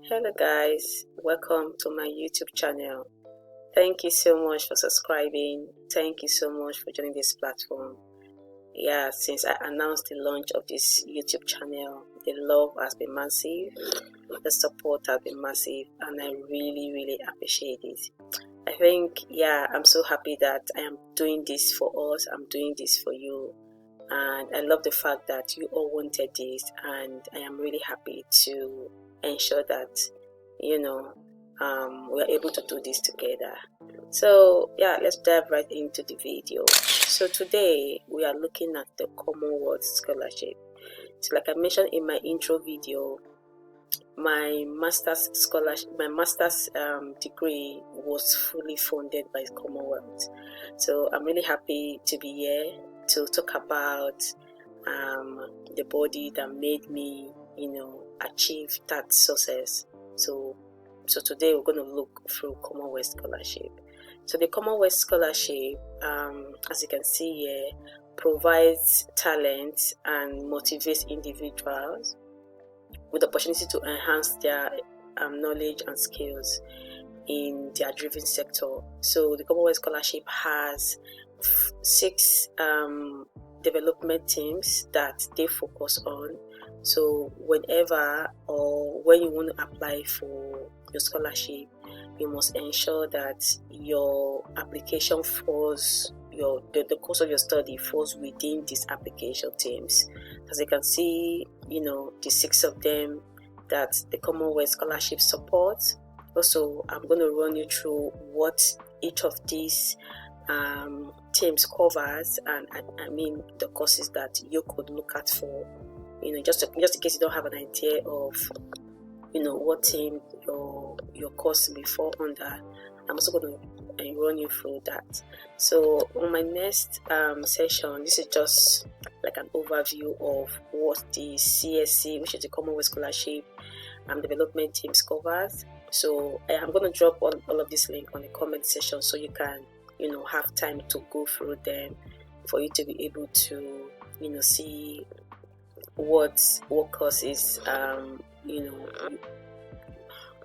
Hello guys, welcome to my YouTube channel. Thank you so much for subscribing. Thank you so much for joining this platform. Since I announced the launch of this YouTube channel, the love has been massive, the support has been massive, and I really appreciate it. I think, I'm so happy that I am doing this for us, I'm doing this for you, and I love the fact that you all wanted this, and I am really happy to ensure that, we are able to do this together. So let's dive right into the video. So today we are looking at the Commonwealth Scholarship. So like I mentioned in my intro video, my master's scholarship, my master's degree was fully funded by Commonwealth. So I'm really happy to be here to talk about the body that made me, achieve that success. So today we're going to look through Commonwealth Scholarship. So the Commonwealth Scholarship, as you can see here, provides talent and motivates individuals with the opportunity to enhance their knowledge and skills in their driven sector. So the Commonwealth Scholarship has 6 development teams that they focus on. So whenever or when you want to apply for your scholarship, you must ensure that your application falls, the course of your study falls within these application teams. As you can see, the 6 of them that the Commonwealth Scholarship supports. Also, I'm going to run you through what each of these teams covers, and I mean the courses that you could look at for, just in case you don't have an idea of what team your course may fall under. I'm also going to run you through that. So on my next session, this is just like an overview of what the CSC, which is the Commonwealth Scholarship development teams covers. So I'm going to drop all of this link on the comment section so you can have time to go through them, for you to be able to see what courses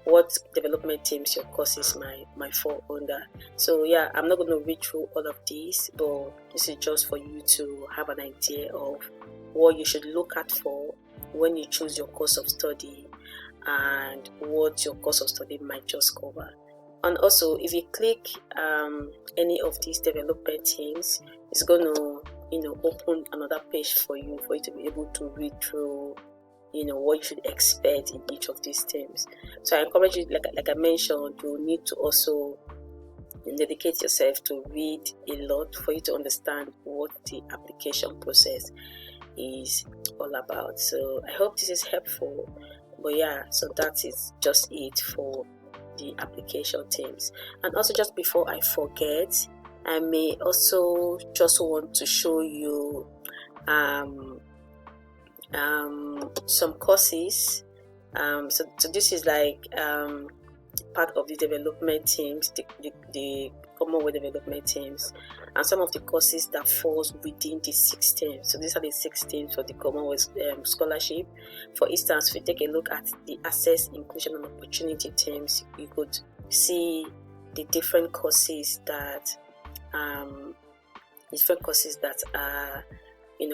what development teams your courses might fall under. So I'm not going to read through all of these, but this is just for you to have an idea of what you should look at for when you choose your course of study and what your course of study might just cover. And also, if you click any of these development teams, it's going to open another page for you to be able to read through what you should expect in each of these teams. So I encourage you, like I mentioned, you need to also dedicate yourself to read a lot for you to understand what the application process is all about. So I hope this is helpful. But so that is just it for the application teams. And also, just before I forget, I may also just want to show you some courses. So this is like part of the development teams, the Commonwealth development teams, and some of the courses that falls within the 6 teams. So these are the 6 teams for the Commonwealth Scholarship. For instance, if you take a look at the Access, Inclusion and Opportunity teams, you could see the different courses that are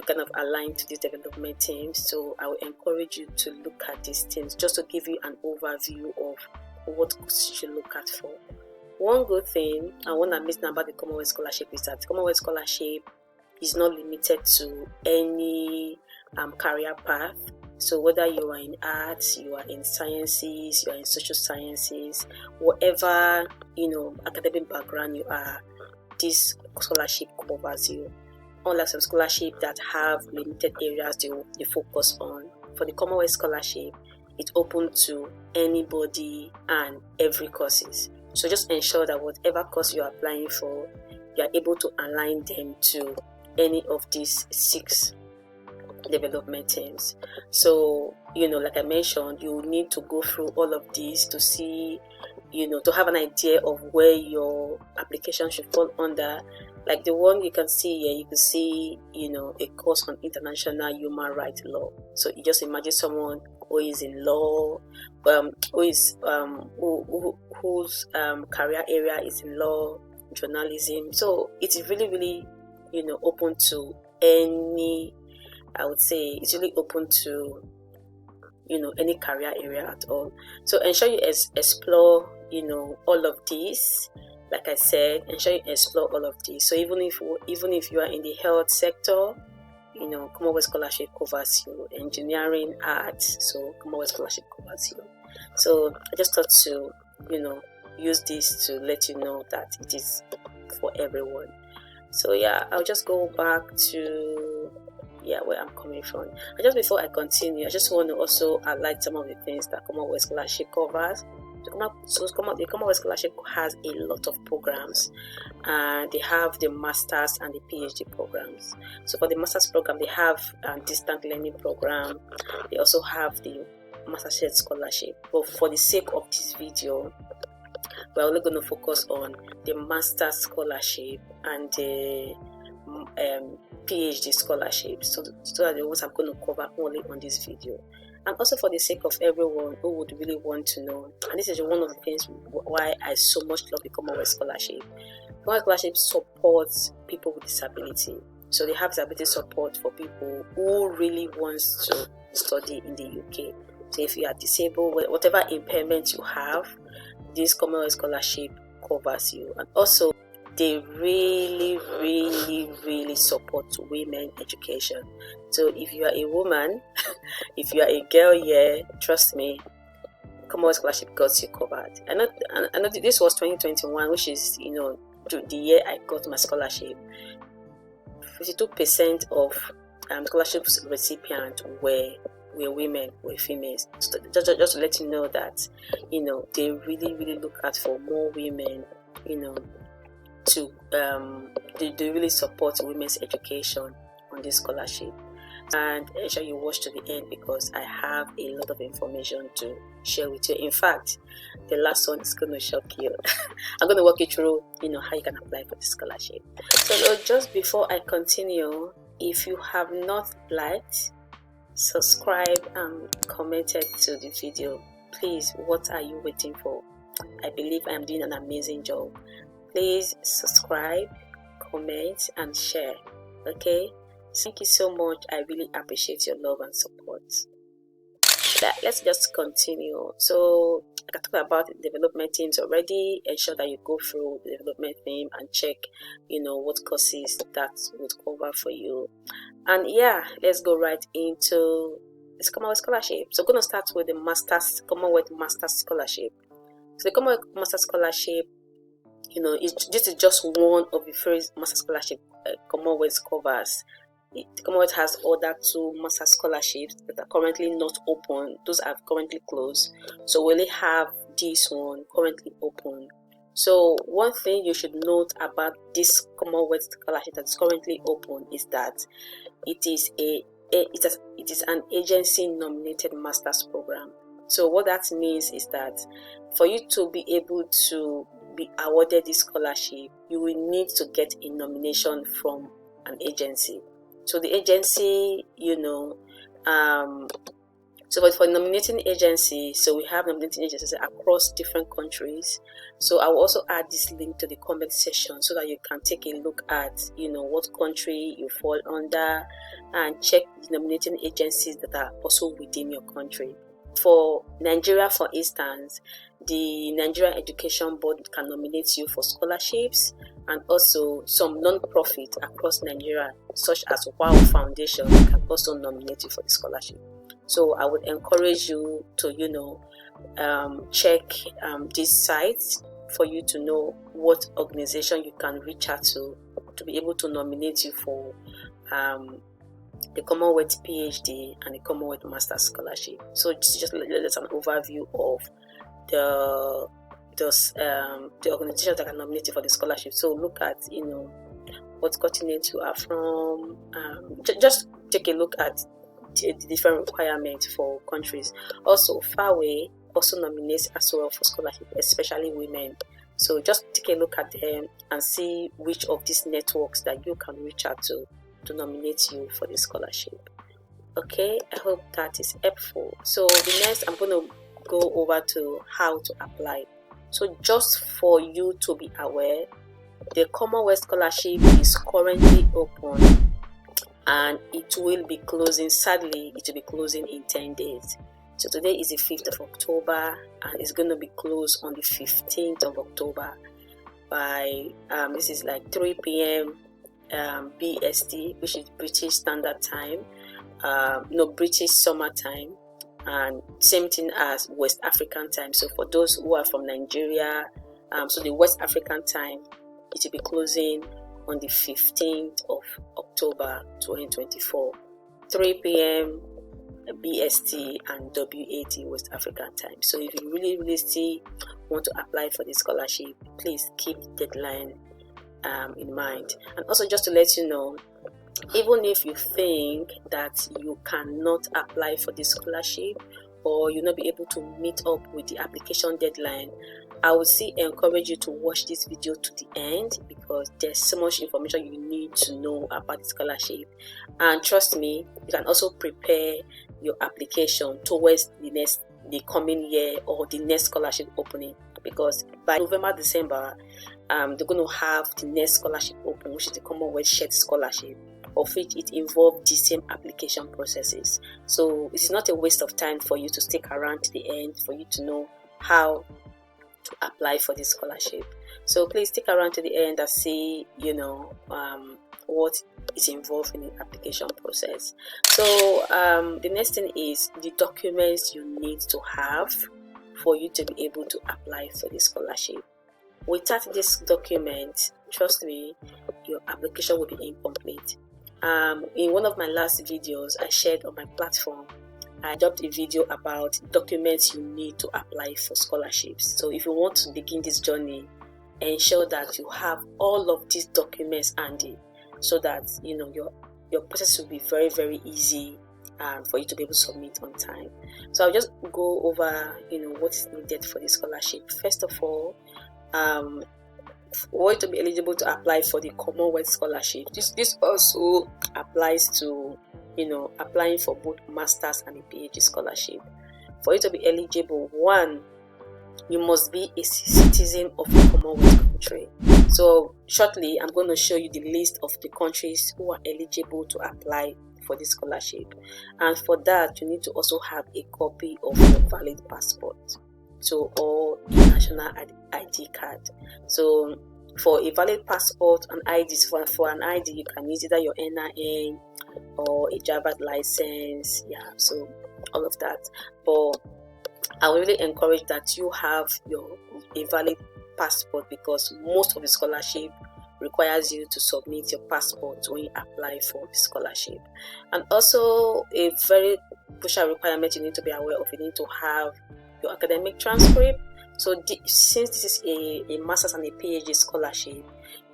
kind of aligned to these development teams. So I will encourage you to look at these teams just to give you an overview of what courses you should look at for. One good thing and one amazing about the Commonwealth Scholarship is that the Commonwealth Scholarship is not limited to any career path. So whether you are in arts, you are in sciences, you are in social sciences, whatever academic background you are, this scholarship covers you. Unlike some scholarships that have limited areas they focus on, for the Commonwealth Scholarship, it's open to anybody and every courses. So just ensure that whatever course you are applying for, you are able to align them to any of these 6 development teams. So like I mentioned, you need to go through all of these to see, to have an idea of where your application should fall under. Like the one you can see here, you can see, a course on international human rights law. So you just imagine someone who is in law, whose career area is in law, journalism. So it's really open to any. I would say it's really open to any career area at all. So ensure you explore all of these. Like I said, ensure you explore all of these. So even if you are in the health sector, Commonwealth Scholarship covers you. Engineering, arts, so Commonwealth Scholarship covers you. So I just thought to use this to let you know that it is for everyone. So yeah, I'll just go back to where I'm coming from. And just before I continue, I just want to also highlight some of the things that Commonwealth Scholarship covers. The Commonwealth Scholarship has a lot of programs, and they have the Masters and the PhD programs. So for the Masters program, they have a distant learning program. They also have the Master's Scholarship. But for the sake of this video, we're only going to focus on the Master's Scholarship and the PhD Scholarship. So that the ones I'm going to cover only on this video. And also for the sake of everyone who would really want to know, and this is one of the things why I so much love the Commonwealth Scholarship. Commonwealth Scholarship supports people with disability. So they have disability support for people who really wants to study in the UK. So if you are disabled, whatever impairment you have, this Commonwealth Scholarship covers you. And also they really support women education. So if you are a woman, if you are a girl here, trust me, Commonwealth Scholarship got you covered. I know this was 2021, which is the year I got my scholarship. 52% of scholarship recipients were women, were females. So just to let you know that they really look out for more women. To they really support women's education on this scholarship. And ensure you watch to the end because I have a lot of information to share with you. In fact, the last one is going to shock you. I'm going to walk you through how you can apply for the scholarship. So just before I continue, if you have not liked, subscribed and commented to the video, please, what are you waiting for? I believe I am doing an amazing job. Please subscribe, comment and share. Okay, thank you so much. I really appreciate your love and support. Let's just continue. So I can talk about development teams already. Ensure that you go through the development team and check what courses that would cover for you. And let's go right into this Commonwealth Scholarship. So I'm going to start with the Commonwealth Master's Scholarship. So the Commonwealth Master's Scholarship, this is just one of the first Master Scholarship Commonwealth covers. The Commonwealth has other 2 Master Scholarships that are currently not open. Those are currently closed. So we only have this one currently open. So one thing you should note about this Commonwealth Scholarship that is currently open is that it is an agency nominated master's program. So what that means is that for you to be able to be awarded this scholarship, you will need to get a nomination from an agency. So the agency, so for nominating agency, so we have nominating agencies across different countries. So I will also add this link to the comment section so that you can take a look at, what country you fall under and check the nominating agencies that are also within your country. For Nigeria, for instance, the Nigerian Education Board can nominate you for scholarships, and also some non-profit across Nigeria, such as WOW Foundation, can also nominate you for the scholarship. So I would encourage you to, check these sites for you to know what organization you can reach out to be able to nominate you for the Commonwealth PhD and the Commonwealth Master's Scholarship. So just let's an overview of the organizations that are nominated for the scholarship. So look at what continent you are from. Just take a look at the different requirements for countries. Also, Far Away also nominates as well for scholarship, especially women. So just take a look at them and see which of these networks that you can reach out to nominate you for the scholarship. Okay, I hope that is helpful. So the next, I'm going to go over to how to apply. So just for you to be aware, the Commonwealth Scholarship is currently open and it will be closing. Sadly, it will be closing in 10 days. So today is the 5th of October and it's going to be closed on the 15th of October by this is like 3 p.m. BST, which is British Standard Time, British Summer Time, and same thing as West African Time. So for those who are from Nigeria, so the West African Time, it will be closing on the 15th of October 2024, 3 p.m. BST and WAT West African Time. So if you really still want to apply for the scholarship, please keep the deadline in mind. And also, just to let you know, even if you think that you cannot apply for the scholarship or you'll not be able to meet up with the application deadline, I would still encourage you to watch this video to the end, because there's so much information you need to know about the scholarship. And trust me, you can also prepare your application towards the coming year or the next scholarship opening, because by November, December, they're going to have the next scholarship open, which is the Commonwealth Shared Scholarship, of which it involves the same application processes. So it's not a waste of time for you to stick around to the end for you to know how to apply for this scholarship. So please stick around to the end and see what is involved in the application process. So the next thing is the documents you need to have for you to be able to apply for the scholarship. Without this document, trust me, your application will be incomplete. In one of my last videos I shared on my platform, I dropped a video about documents you need to apply for scholarships. So if you want to begin this journey, ensure that you have all of these documents handy, so that your process will be very easy for you to be able to submit on time. So I'll just go over what is needed for the scholarship. First of all, for you to be eligible to apply for the Commonwealth Scholarship, this also applies to applying for both Masters and a PhD scholarship. For you to be eligible, one, you must be a citizen of a Commonwealth country. So shortly, I'm going to show you the list of the countries who are eligible to apply for this scholarship. And for that, you need to also have a copy of your valid passport, or a national ID card. So for a valid passport and ID, for an ID, you can use either your NIN or a driver's license, so all of that. But I will really encourage that you have a valid passport, because most of the scholarship requires you to submit your passport when you apply for the scholarship. And also, a very crucial requirement you need to be aware of, you need to have your academic transcript. So since this is a master's and a PhD scholarship,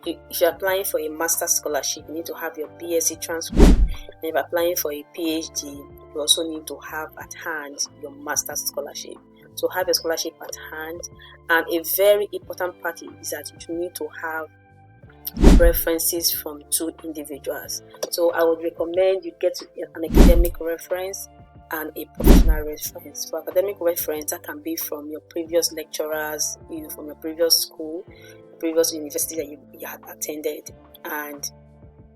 if you're applying for a master's scholarship, you need to have your BSc transcript. And if you're applying for a PhD, you also need to have at hand your master's scholarship. So have your scholarship at hand. And a very important part is that you need to have references from 2 individuals. So I would recommend you get an academic reference and a professional reference. For academic reference, that can be from your previous lecturers, from your previous school, previous university that you had attended. And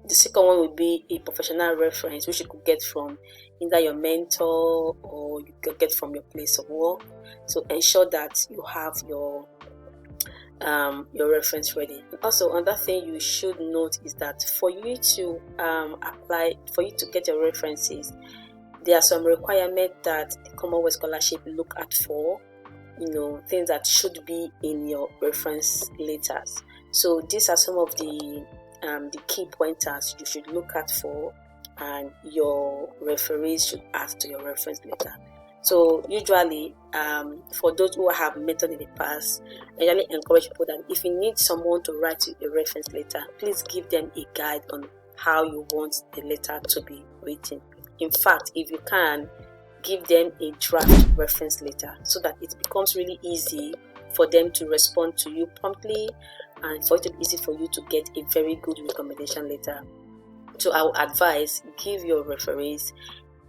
the second one would be a professional reference, which you could get from either your mentor or you could get from your place of work. So ensure that you have your reference ready. And also, another thing you should note is that for you to apply, for you to get your references, there are some requirements that the Commonwealth Scholarship look at for, things that should be in your reference letters. So these are some of the key pointers you should look at for, and your referees should add to your reference letter. So usually, for those who have mentored in the past, I usually encourage people that if you need someone to write you a reference letter, please give them a guide on how you want the letter to be written. In fact, if you can, give them a draft reference letter so that it becomes really easy for them to respond to you promptly, and for it to be easy for you to get a very good recommendation letter. So I would advise, give your referees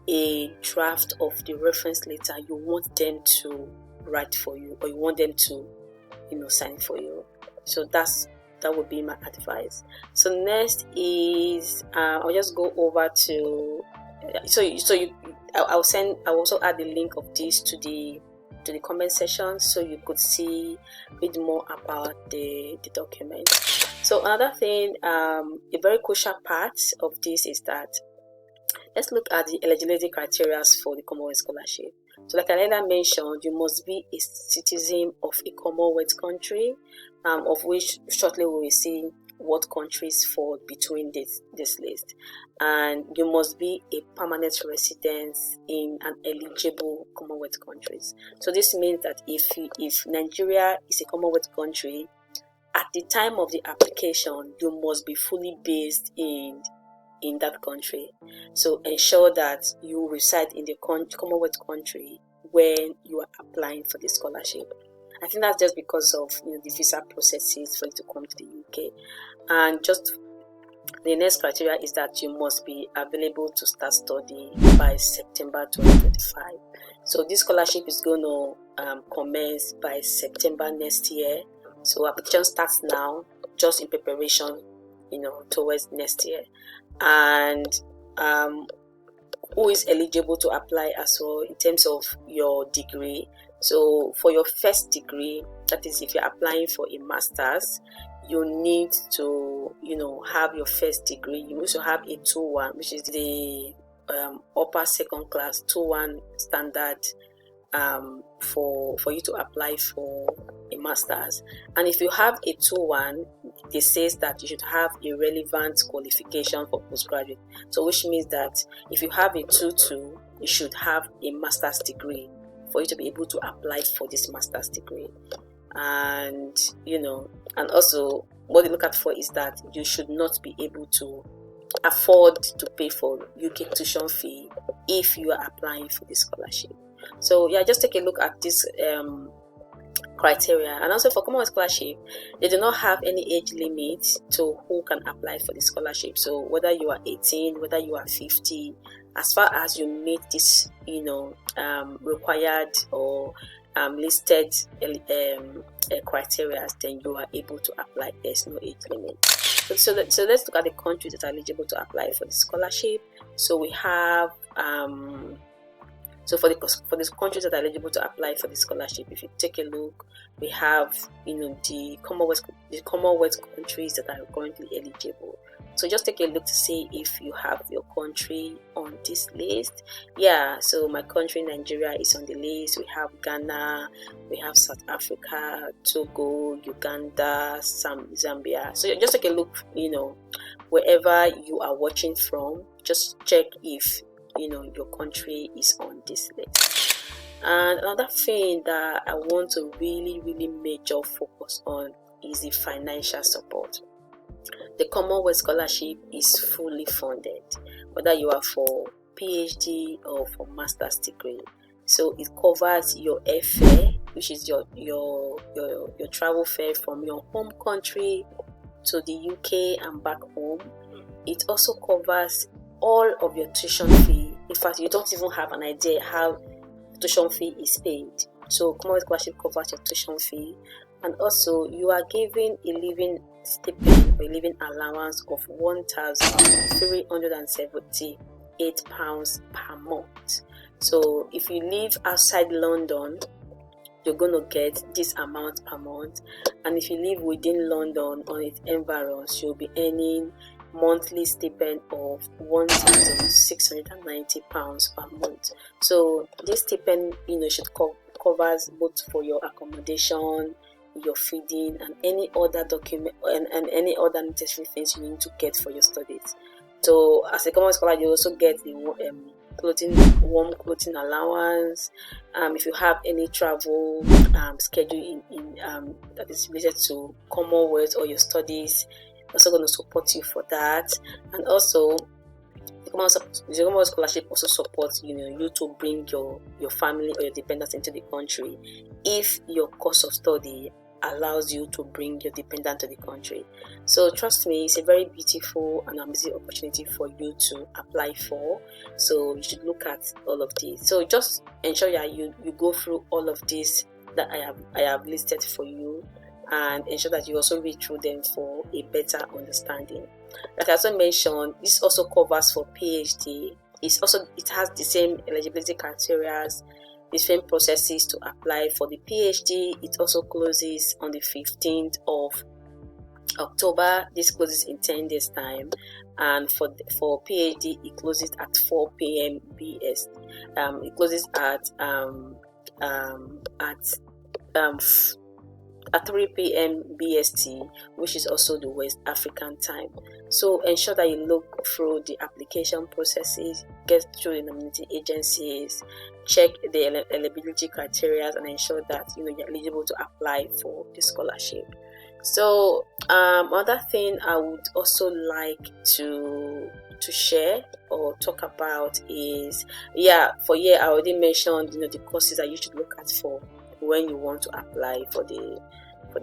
a draft of the reference letter you want them to write for you, or you want them to, sign for you. So that would be my advice. So next is I'll just go over to I'll also add the link of this to the comment section, so you could read more about the document. So another thing, a very crucial part of this is that let's look at the eligibility criteria for the Commonwealth Scholarship. So like I earlier mentioned, you must be a citizen of a Commonwealth country, of which shortly we will see what countries fall between this list. And you must be a permanent resident in an eligible Commonwealth countries. So this means that if Nigeria is a Commonwealth country, at the time of the application, you must be fully based in that country. So ensure that you reside in the Commonwealth country when you are applying for the scholarship. I think that's just because of the visa processes for you to come to the UK. And just the next criteria is that you must be available to start study by September 2025. So this scholarship is going to commence by September next year. So application starts now, just in preparation, towards next year. And who is eligible to apply as well in terms of your degree. So for your first degree, that is if you're applying for a master's, you need to have your first degree. You need to have a 2-1, which is the upper second class 2-1 standard for you to apply for a master's. And if you have a 2-1, it says that you should have a relevant qualification for postgraduate. So which means that if you have a 2-2, you should have a master's degree for you to be able to apply for this master's degree. And and also what they look at for is that you should not be able to afford to pay for UK tuition fee if you are applying for this scholarship. So just take a look at this criteria. And also for Commonwealth Scholarship, they do not have any age limit to who can apply for the scholarship. So whether you are 18, whether you are 50, as far as you meet this required or listed criteria, then you are able to apply. There's no age limit. So let's look at the countries that are eligible to apply for the scholarship. So we have so for the countries that are eligible to apply for the scholarship, if you take a look, we have the Commonwealth countries that are currently eligible. So just take a look to see if you have your country on this list. So my country, Nigeria, is on the list. We have Ghana, we have South Africa, Togo, Uganda, Zambia. So just take a look, wherever you are watching from, just check if your country is on this list. And another thing that I want to really major focus on is the financial support. The Commonwealth Scholarship is fully funded, whether you are for PhD or for master's degree. So it covers your airfare, which is your travel fare from your home country to the UK and back home. It also covers all of your tuition fee. In fact, you don't even have an idea how tuition fee is paid. So Commonwealth Scholarship covers your tuition fee, and also you are given a living stipend or a living allowance of £1,378 per month. So if you live outside London, you're going to get this amount per month, and if you live within London or its environs, you'll be earning monthly stipend of £1,690 per month. So this stipend should covers both for your accommodation, your feeding, and any other document and any other necessary things you need to get for your studies. So as a common scholar, you also get the warm clothing allowance. If you have any travel schedule in that is related to Commonwealth or your studies, also going to support you for that. And also the Commonwealth Scholarship also supports you to bring your family or your dependents into the country if your course of study allows you to bring your dependent to the country. So trust me, it's a very beautiful and amazing opportunity for you to apply for. So you should look at all of these. So just ensure that you go through all of these that I have listed for you, and ensure that you also read through them for a better understanding. Like I also mentioned, this also covers for PhD. It has the same eligibility criteria, the same processes to apply for the PhD. It also closes on the 15th of October. This closes in 10 days time, and for PhD it closes at 4 p.m. BST. It closes at 3 p.m. BST, which is also the West African time. So ensure that you look through the application processes, get through the nominating agencies, check the eligibility criteria, and ensure that you're eligible to apply for the scholarship. So another thing I would also like to share or talk about is I already mentioned the courses that you should look at for when you want to apply for the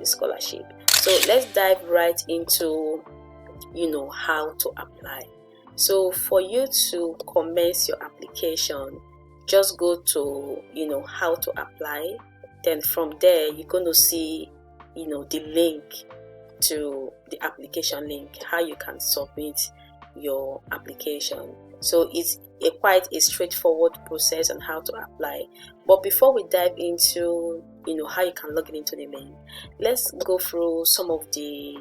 scholarship. So let's dive right into how to apply. So for you to commence your application, just go to how to apply. Then from there you're going to see the link to the application link, how you can submit your application. So it's quite a straightforward process on how to apply. But before we dive into how you can log into the link, let's go through some of the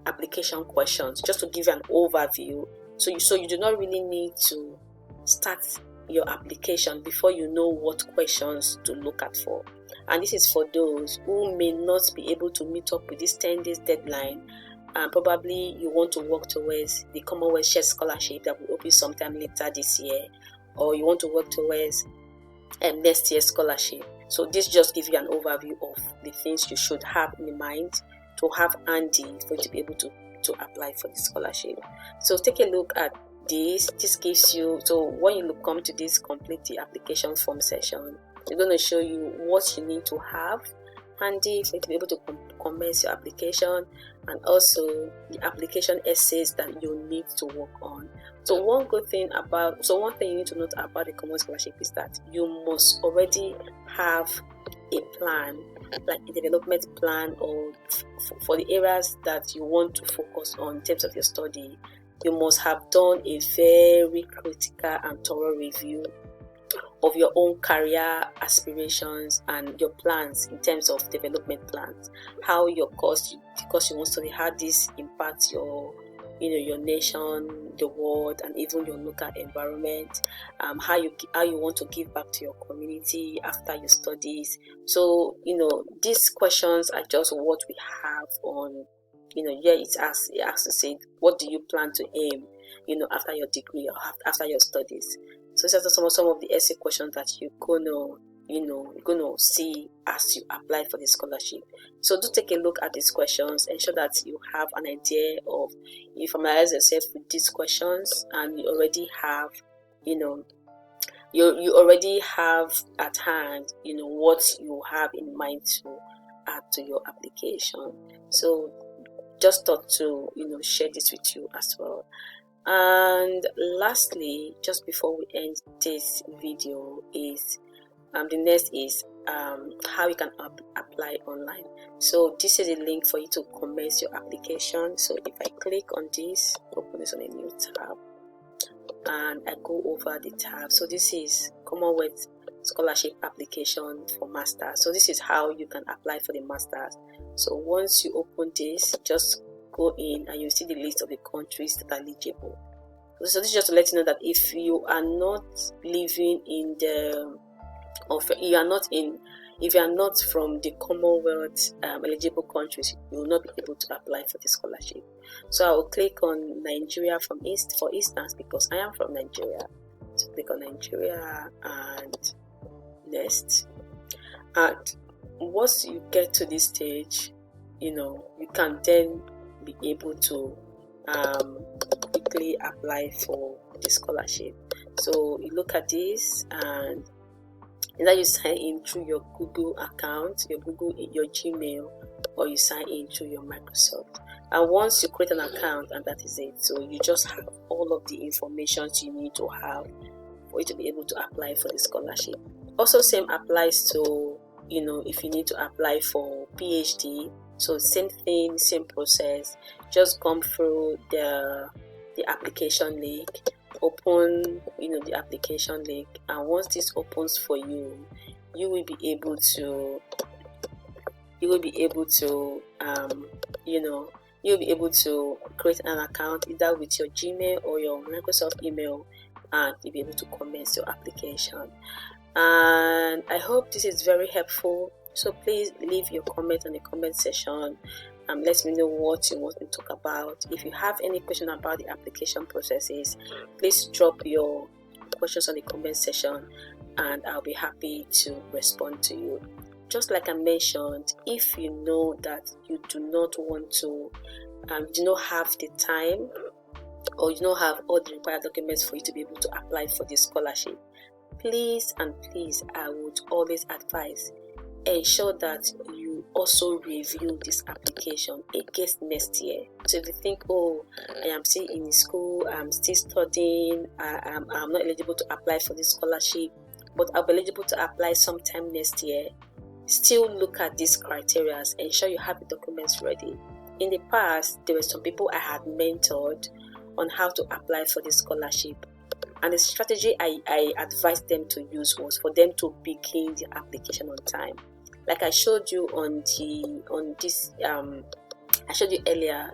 application questions, just to give you an overview. So you do not really need to start your application before you know what questions to look at for. And this is for those who may not be able to meet up with this 10 days deadline, and probably you want to work towards the Commonwealth Shared Scholarship that will open sometime later this year, or you want to work towards next year's scholarship. So this just gives you an overview of the things you should have in mind to have handy for you to be able to apply for the scholarship. So take a look at this. This gives you, so when you come to this complete the application form section, it's going to show you what you need to have handy for you to be able to commence your application, and also the application essays that you need to work on. So one thing you need to note about the Commonwealth Scholarship is that you must already have a plan, like a development plan, or for the areas that you want to focus on in terms of your study. You must have done a very critical and thorough review of your own career aspirations and your plans in terms of development plans, how your course you want to study, how this impacts your nation, the world, and even your local environment, how you want to give back to your community after your studies. So these questions are just what we have on it asks to say, what do you plan to aim after your degree or after your studies. So these are some of the essay questions that you're gonna see as you apply for the scholarship. So do take a look at these questions. Ensure that you have an idea of, you familiarize yourself with these questions, and you already have, you already have at hand, what you have in mind to add to your application. So just thought to share this with you as well. And lastly, just before we end this video, is the next is how you can apply online. So this is a link for you to commence your application. So if I click on this, open this on a new tab, and I go over the tab. So this is Commonwealth Scholarship application for Masters. So this is how you can apply for the Masters. So once you open this, just go in and you see the list of the countries that are eligible. So this is just to let you know that if you are not living in if you are not from the Commonwealth eligible countries, you will not be able to apply for the scholarship. So I will click on Nigeria for instance, because I am from Nigeria. So click on Nigeria and next. And once you get to this stage, you can then be able to quickly apply for the scholarship. So you look at this and Either you sign in through your Google account, your Gmail, or you sign in through your Microsoft. And once you create an account, and that is it. So you just have all of the information you need to have for you to be able to apply for the scholarship. Also, same applies to, if you need to apply for PhD. So same thing, same process. Just come through the application link, open the application link, and once this opens for you, you will be able to create an account either with your Gmail or your Microsoft email, and you'll be able to commence your application. And I hope this is very helpful. So please leave your comment on the comment section. Let me know what you want to talk about. If you have any question about the application processes, please drop your questions on the comment section, and I'll be happy to respond to you. Just like I mentioned, if you know that you do not want to, do not have the time, or you don't have all the required documents for you to be able to apply for this scholarship, please, I would always advise, ensure that you also review this application against next year. So if you think, I am still in school, I'm still studying, I'm not eligible to apply for this scholarship, but I'll be eligible to apply sometime next year, still look at these criteria, ensure you have the documents ready. In the past, there were some people I had mentored on how to apply for this scholarship, and the strategy I advised them to use was for them to begin the application on time. Like I showed you I showed you earlier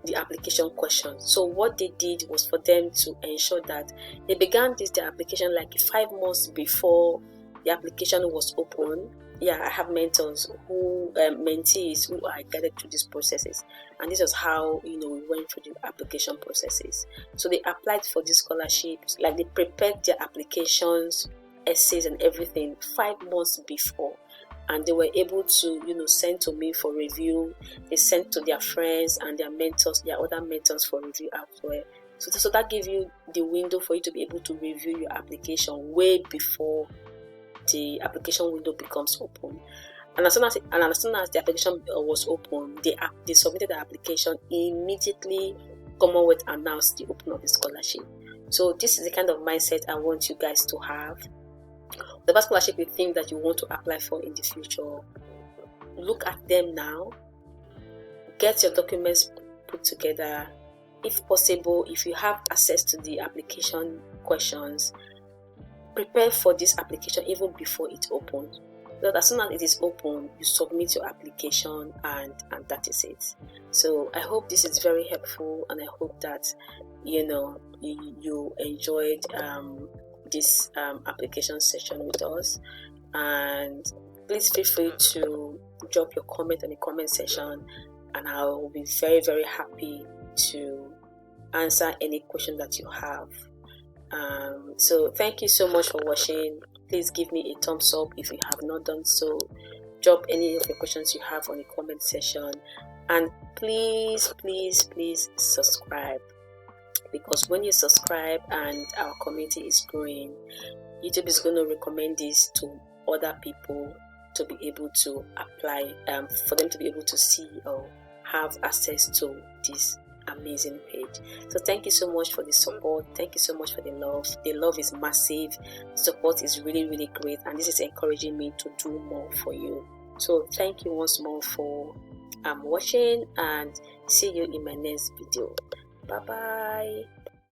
the application questions. So what they did was for them to ensure that they began the application like 5 months before the application was open. Yeah, I have mentees who I guided through these processes, and this was how we went through the application processes. So they applied for these scholarships, like they prepared their applications, essays, and everything 5 months before, and they were able to send to me for review. They sent to their friends and their mentors, their other mentors, for review as well. So that gives you the window for you to be able to review your application way before the application window becomes open. And as soon as the application was open, they submitted the application immediately. Commonwealth announced the opening of the scholarship. So this is the kind of mindset I want you guys to have. The scholarship you think that you want to apply for in the future, look at them now. Get your documents put together. If possible, if you have access to the application questions, prepare for this application even before it opens. But as soon as it is open, you submit your application, and that is it. So I hope this is very helpful, and I hope that you enjoyed this application session with us. And please feel free to drop your comment in the comment section, and I will be very, very happy to answer any question that you have. So thank you so much for watching. Please give me a thumbs up if you have not done so. Drop any of the questions you have on the comment section, and please subscribe, because when you subscribe and our community is growing, YouTube is going to recommend this to other people to be able to apply, for them to be able to see or have access to this amazing page. So thank you so much for the support. Thank you so much for the love. The love is massive. Support is really, really great, and this is encouraging me to do more for you. So thank you once more for watching, and see you in my next video. Bye bye.